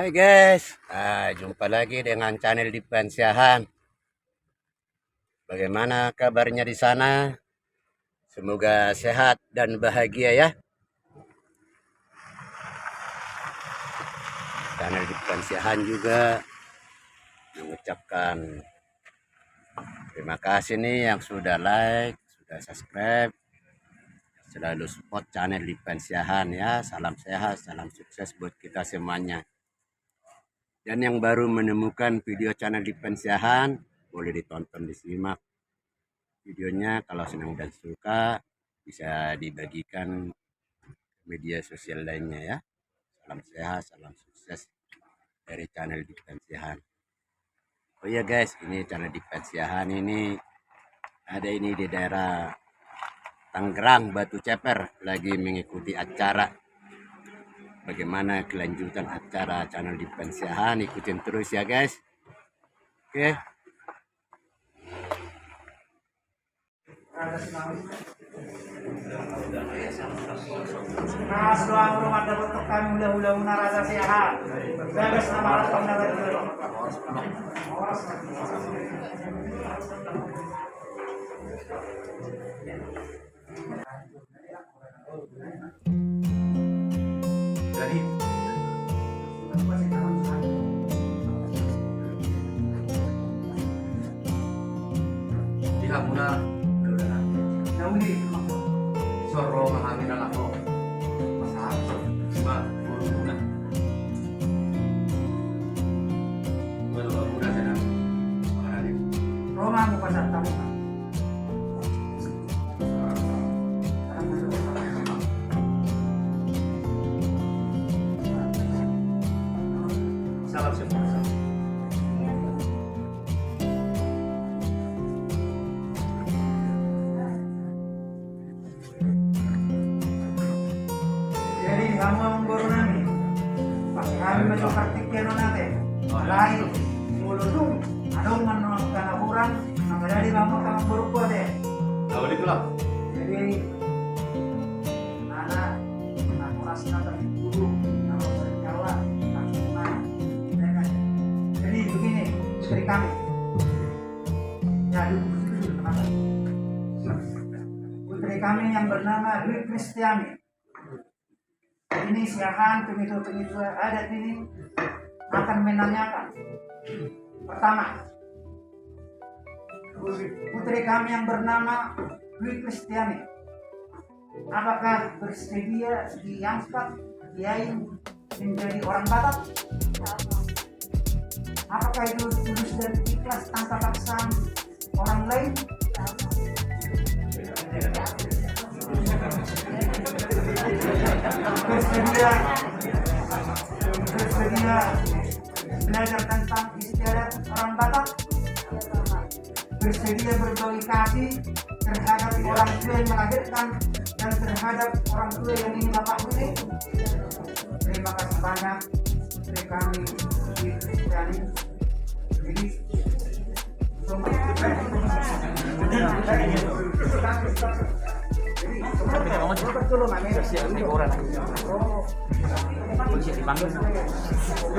Hai guys, jumpa lagi dengan channel Dipensiahan. Bagaimana kabarnya di sana? Semoga sehat dan bahagia ya. Channel Dipensiahan juga mengucapkan terima kasih nih yang sudah like, sudah subscribe, selalu support channel Dipensiahan ya. Salam sehat, salam sukses buat kita semuanya. Dan yang baru menemukan video channel Dipensiahan, boleh ditonton, disimak videonya. Kalau senang dan suka, bisa dibagikan ke media sosial lainnya ya. Salam sehat, salam sukses dari channel Dipensiahan. Oh iya guys, ini channel Dipensiahan ini ada ini di daerah Tangerang, Batu Ceper, lagi mengikuti acara. Bagaimana kelanjutan acara channel Dipensiahan, ikutin terus ya guys. Oke. Nah, doa rumah untuk kami mudah-mudahan rasa sehat. Bebas nama Allah dulu. Jadi muna Nauli. soro mahangin na ako. Masarap. Diba? Puro muna. Bueno, muna siya na. Makaralim. Roma mo pa sa tamu. Salam siya po. Jadi kamu ang guru namin. Pag kami masukaktikyan natin, lain, mulutong, anong manong kanaburan, ang dari kamu kang guru ko din. Nawali ko lang. Jadi, anak, nakuras na kami guru, nakuras Jawa, nakuras. Jadi begini, istri kami. Ya, dulu, kenapa? Putri kami yang bernama Dwi Kristiani. Ini siahan pengikut-pengikut adat ini akan menanyakan. Pertama, putri kami yang bernama Dwi Kristiani, apakah bersedia diangkat kiai menjadi orang Batak? Apakah itu tulus dan ikhlas tanpa paksaan orang lain? Bersedia belajar tentang istiadat orang Batak, bersedia berbagi kasih terhadap orang tua yang melahirkan dan terhadap orang tua yang ingin bapak budi. Terima kasih banyak dari kami di Kristiani. Jadi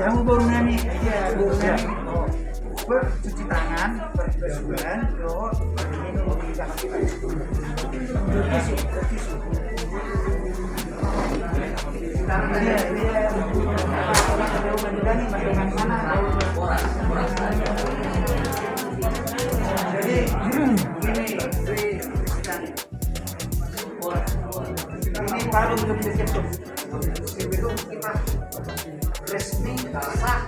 kamu baru nani, bercuci tangan, bersusuan, minum di dalam jadi ini baru belum diketuk. Sebelum kita resmi sah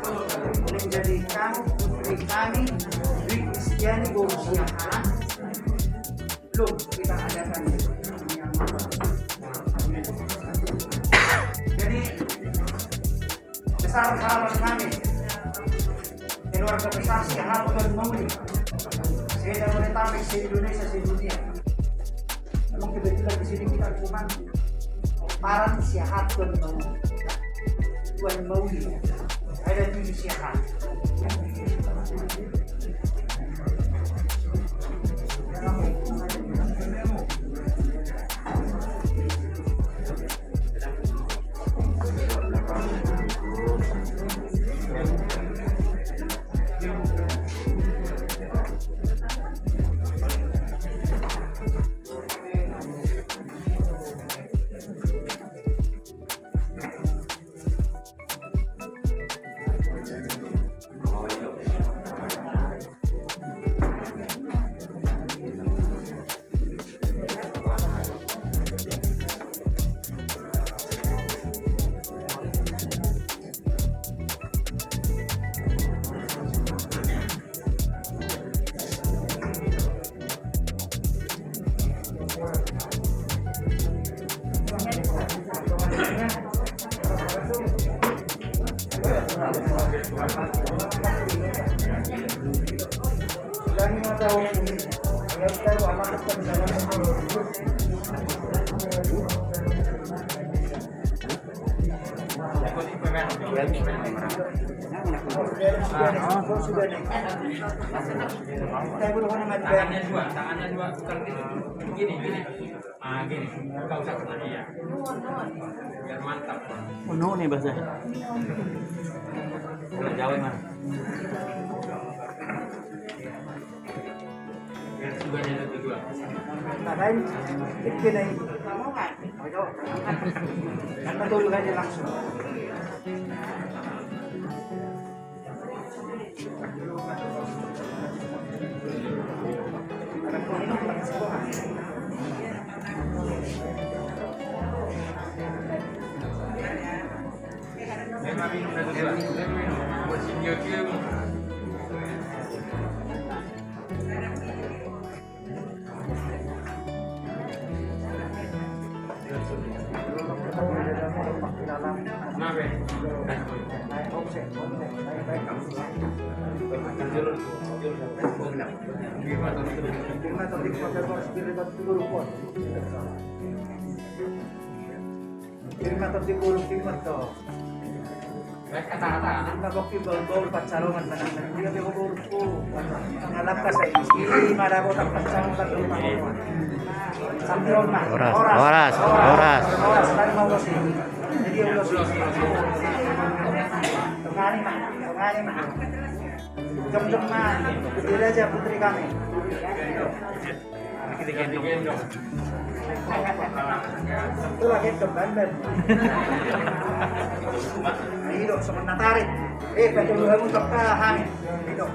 menjadikan putri kami Dwi Kristiani guru siahaan, belum kita adakan. Jadi besar harapan kami keluarga besar siahaan dan Mauli. Saya dan wanita di Indonesia, di dunia. Memang kebetulan di sini kita cuma parang siahat Tuan Mauli. Ada 7 siahat. Dahil mga tao, ngayon tayo, anak at Tangannya dua, bukan gini. Gini. Kau usah kemana ya? Biar mantap. Uno nih bahasa. Bulan Jawa mana? Biar suganya ada dua. Tarain, ikin ay natulog aja langsung. Memang minum ada dua. Buat singgah Kenapa? Kata-kata Nabok yung bol patsalungan pa naman. Hindi kami kubulog po. Ngalap ka sa isi. Marabot ang patsalungan ka doon. Sampiyon na. Oras. Oras. Tadi mau ulos. Jadi ulos. Tungani mah. Jom mah. Berdiri aja putri kami. kita gendong. Itu lagi kembali. Hidup sementara tarik. Penjuluhan untuk hangin. Hidup.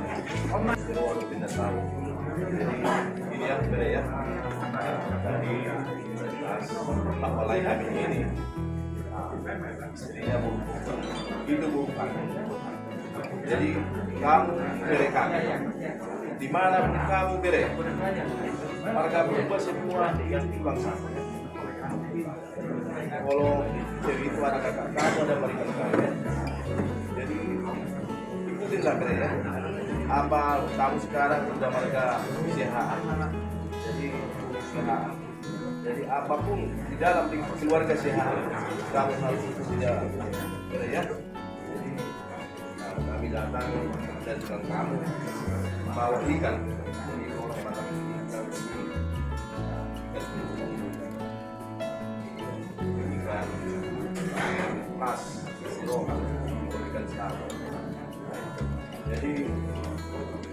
Ini ya, bener ya. Dari apalagi kami ini, istrinya Bu, itu bukan. Jadi kamu bere kami, di mana pun kamu bere, warga berubah semua di bangsa. Kalau cewek itu ada kakak kamu, ada berikan kamu. Jadi ikutinlah bere ya. Apa kamu sekarang sudah mereka sehat, jadi sehat. Jadi apapun di dalam keluarga sehat, kamu harus tidak bere ya. Jadi kami datang dan dengan kamu bawa ikan ini oleh mata ikan mas roh ikan satu. Jadi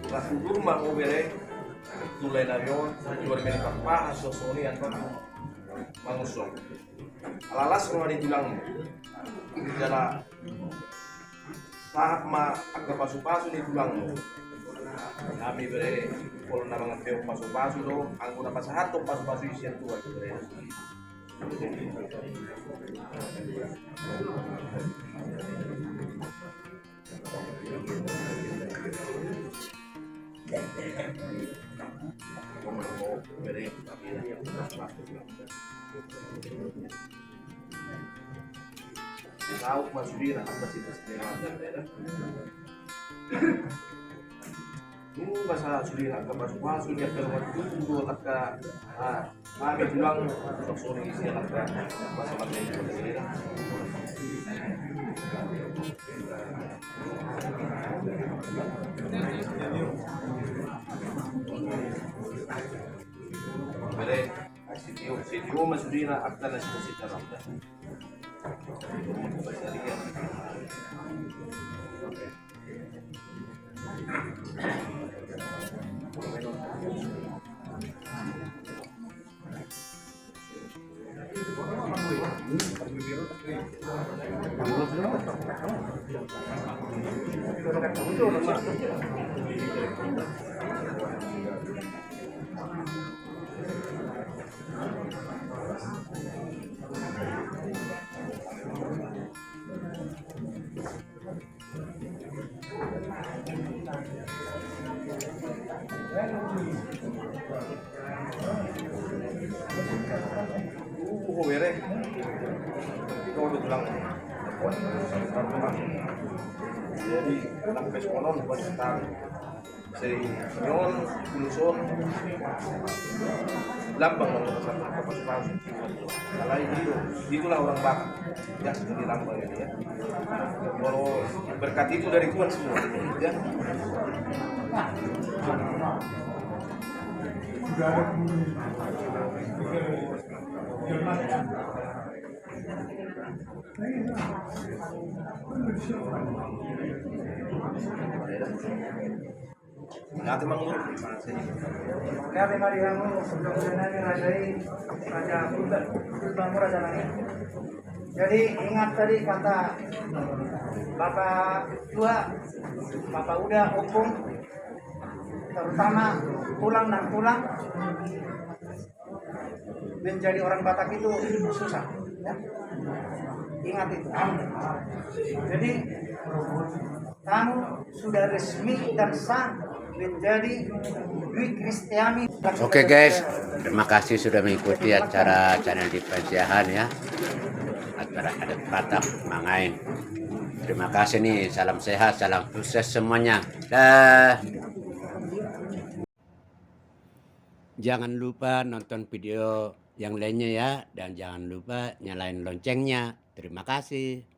pas rumah mau bere tulai nabion jual bere papa sosoni anton mangusong alalas mau ditulang jala sama agak pasu-pasu ditulang kami bere kalau nama ngepeo pasu-pasu do anggo na pasahato pasu-pasu isian tua bere tahu masudira apa sih ini bahasa sudira ke pasu-pasu dia terwaktu itu laka kami bilang sosok isi laka bahasa materi sudira Bere, sitio masudira akta na sita ramda. Bere, kau udah bilang buat satu. Jadi anak peskonon banyak sekali. Serinyon, kuluson, lambang nomor satu kapas palsu. Kalau itulah orang Batak ya seperti lambang ini ya. Kalau berkat itu dari Tuhan semua ya. Nanti mengurus Nanti mari kamu sebenarnya rajai Raja Purba Raja Langit. Jadi ingat tadi kata Bapak tua, Bapak udah hukum, terutama tulang dan tulang menjadi orang Batak itu susah. Ya? Ingat itu. Jadi kamu sudah resmi dan sah menjadi Dwi Kristiani. Oke guys, terima kasih sudah mengikuti acara channel di Pensiahan ya. Acara adat Batak Mangain. Terima kasih nih, salam sehat, salam sukses semuanya. Dah. Jangan lupa nonton video yang lainnya ya, dan jangan lupa nyalain loncengnya. Terima kasih.